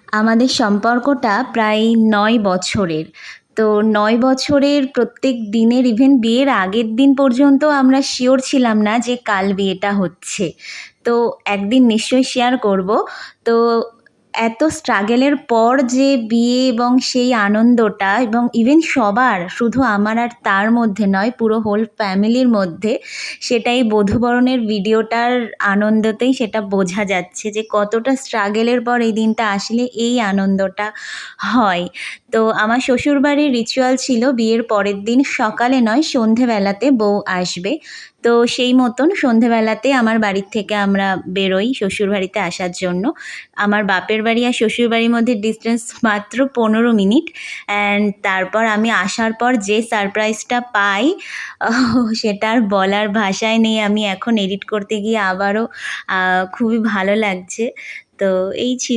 আমাদের সম্পর্কটা প্রায় ৯ বছরের। তো ৯ বছরের প্রত্যেক দিনের ইভেন বিয়ের আগের দিন পর্যন্ত আমরা শিওর ছিলাম না যে কাল বিয়েটা হচ্ছে। তো একদিন নিশ্চয়ই শেয়ার করব। তো এত স্ট্রাগেলের পর যে বিয়ে এবং সেই আনন্দটা এবং ইভেন সবার, শুধু আমার আর তার মধ্যে নয়, পুরো হোল ফ্যামিলির মধ্যে, সেটা এই বধূবরণের ভিডিওটার আনন্দতেই সেটা বোঝা যাচ্ছে যে কতটা স্ট্রাগেলের পর এই দিনটা আসলে এই আনন্দটা হয়। তো আমার শ্বশুরবাড়ির রিচুয়াল ছিল বিয়ের পরের দিন সকালে নয় সন্ধেবেলাতে বউ আসবে। তো সেই মতন সন্ধেবেলাতে আমার বাড়ির থেকে আমরা বেরোই শ্বশুরবাড়িতে আসার জন্য। আমার বাপের বাড়ি আর শ্বশুরবাড়ির মধ্যে ডিসটেন্স মাত্র ১৫ মিনিট। অ্যান্ড তারপর আমি আসার পর যে সারপ্রাইজটা পাই সেটা আর বলার ভাষায় নেই। আমি এখন এডিট করতে গিয়ে আবারও খুবই ভালো লাগছে। তো এই ছিল।